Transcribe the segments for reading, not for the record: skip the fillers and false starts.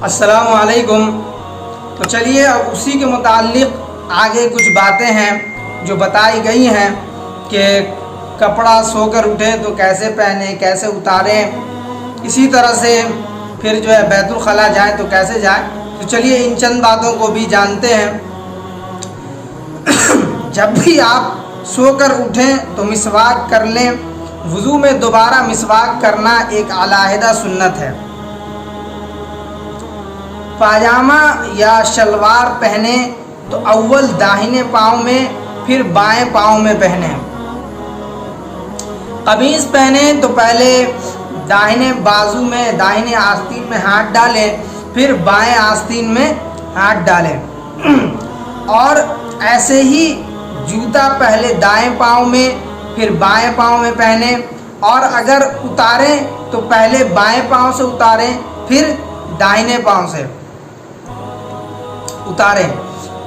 السلام علیکم۔ تو چلیے اب اسی کے متعلق آگے کچھ باتیں ہیں جو بتائی گئی ہیں کہ کپڑا سو کر اٹھے تو کیسے پہنیں، کیسے اتاریں، اسی طرح سے پھر جو ہے بیت الخلاء جائیں تو کیسے جائیں۔ تو چلیے ان چند باتوں کو بھی جانتے ہیں۔ جب بھی آپ سو کر اٹھیں تو مسواک کر لیں۔ وضو میں دوبارہ مسواک کرنا ایک علیحدہ سنت ہے۔ پاجامہ یا شلوار پہنیں تو اول داہنے پاؤں میں پھر بائیں پاؤں میں پہنیں۔ قمیص پہنیں تو پہلے داہنے بازو میں داہنے آستین میں ہاتھ ڈالیں، پھر بائیں آستین میں ہاتھ ڈالیں، اور ایسے ہی جوتا پہلے دائیں پاؤں میں پھر بائیں پاؤں میں پہنیں، اور اگر اتاریں تو پہلے بائیں پاؤں سے اتاریں پھر داہنے پاؤں سے اتاریں۔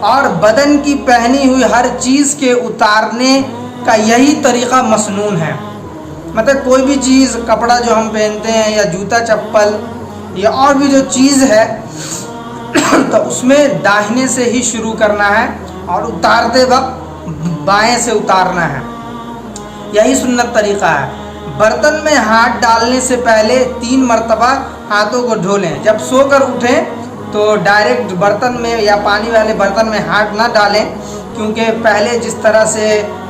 اور بدن کی پہنی ہوئی ہر چیز کے اتارنے کا یہی طریقہ مسنون ہے۔ مطلب کوئی بھی چیز، کپڑا جو ہم پہنتے ہیں یا جوتا چپل یا اور بھی جو چیز ہے تو اس میں داہنے سے ہی شروع کرنا ہے اور اتارتے وقت بائیں سے اتارنا ہے، یہی سنت طریقہ ہے۔ برتن میں ہاتھ ڈالنے سے پہلے 3 مرتبہ ہاتھوں کو دھو لیں۔ جب سو کر اٹھیں تو ڈائریکٹ برتن میں یا پانی والے برتن میں ہاتھ نہ ڈالیں، کیونکہ پہلے جس طرح سے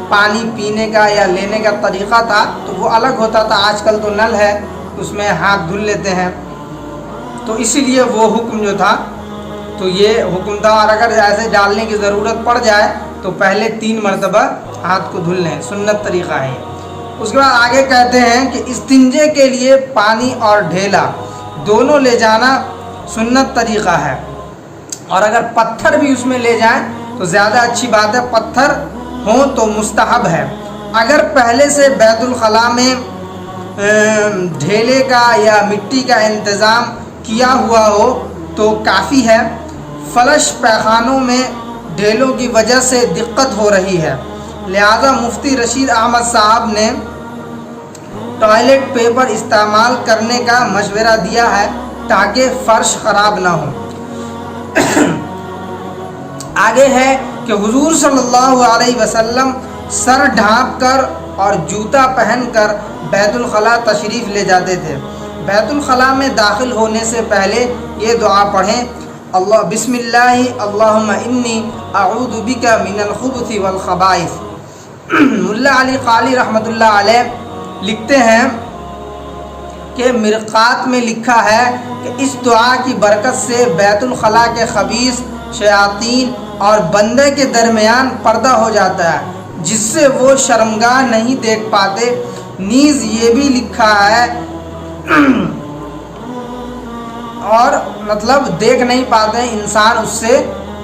پانی پینے کا یا لینے کا طریقہ تھا تو وہ الگ ہوتا تھا۔ آج کل تو نل ہے، اس میں ہاتھ دھل لیتے ہیں، تو اسی لیے وہ حکم جو تھا تو یہ حکم تھا۔ اور اگر ایسے ڈالنے کی ضرورت پڑ جائے تو پہلے 3 مرتبہ ہاتھ کو دھل لیں، سنت طریقہ ہے۔ اس کے بعد آگے کہتے ہیں کہ استنجے کے لیے پانی اور ڈھیلا دونوں لے جانا سنت طریقہ ہے، اور اگر پتھر بھی اس میں لے جائیں تو زیادہ اچھی بات ہے، پتھر ہوں تو مستحب ہے۔ اگر پہلے سے بیت الخلاء میں ڈھیلے کا یا مٹی کا انتظام کیا ہوا ہو تو کافی ہے۔ فلش پیخانوں میں ڈھیلوں کی وجہ سے دقت ہو رہی ہے، لہذا مفتی رشید احمد صاحب نے ٹوائلٹ پیپر استعمال کرنے کا مشورہ دیا ہے تاکہ فرش خراب نہ ہو۔ آگے ہے کہ حضور صلی اللہ علیہ وسلم سر ڈھانپ کر اور جوتا پہن کر بیت الخلاء تشریف لے جاتے تھے۔ بیت الخلاء میں داخل ہونے سے پہلے یہ دعا پڑھیں: اللہ بسم اللہ اللہم انی اعوذ بک من الخبث والخبائث۔ ملا علی قاری رحمۃ اللہ علیہ لکھتے ہیں کہ مرقات میں لکھا ہے کہ اس دعا کی برکت سے بیت الخلاء کے خبیث شیاطین اور بندے کے درمیان پردہ ہو جاتا ہے، جس سے وہ شرمگاہ نہیں دیکھ پاتے۔ نیز یہ بھی لکھا ہے اور مطلب دیکھ نہیں پاتے، انسان اس سے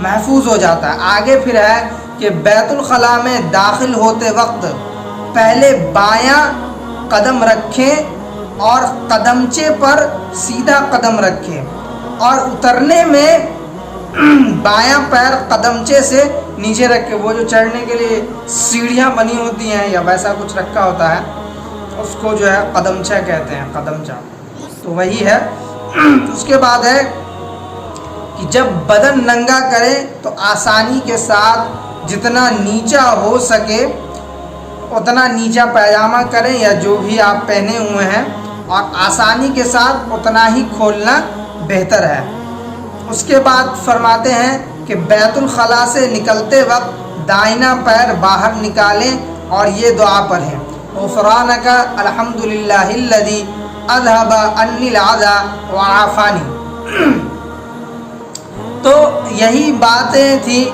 محفوظ ہو جاتا ہے۔ آگے پھر ہے کہ بیت الخلاء میں داخل ہوتے وقت پہلے بایاں قدم رکھیں اور قدمچے پر سیدھا قدم رکھیں، اور اترنے میں بایاں پیر قدمچے سے نیچے رکھیں۔ وہ جو چڑھنے کے لیے سیڑھیاں بنی ہوتی ہیں یا ویسا کچھ رکھا ہوتا ہے اس کو جو ہے قدمچہ کہتے ہیں، قدمچہ تو وہی ہے۔ اس کے بعد ہے کہ جب بدن ننگا کریں تو آسانی کے ساتھ جتنا نیچا ہو سکے اتنا نیچا پائجامہ کریں یا جو بھی آپ پہنے ہوئے ہیں، اور آسانی کے ساتھ اتنا ہی کھولنا بہتر ہے۔ اس کے بعد فرماتے ہیں کہ بیت الخلاء سے نکلتے وقت دائنا پیر باہر نکالیں اور یہ دعا پڑھیں: غفرانک الحمدللہ الذی اذھب عنی العذی وعافانی۔ تو یہی باتیں تھیں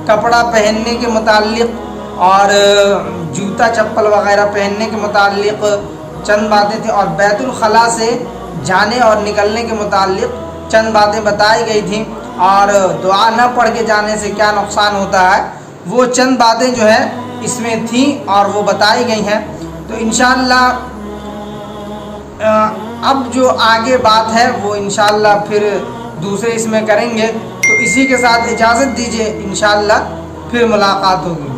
کپڑا پہننے کے متعلق اور جوتا چپل وغیرہ پہننے کے متعلق چند باتیں تھیں، اور بیت الخلاء سے جانے اور نکلنے کے متعلق چند باتیں بتائی گئی تھیں، اور دعا نہ پڑھ کے جانے سے کیا نقصان ہوتا ہے وہ چند باتیں جو ہے اس میں تھیں اور وہ بتائی گئی ہیں۔ تو انشاءاللہ اب جو آگے بات ہے وہ انشاءاللہ پھر دوسرے اس میں کریں گے۔ تو اسی کے ساتھ اجازت دیجیے، انشاءاللہ پھر ملاقات ہوگی۔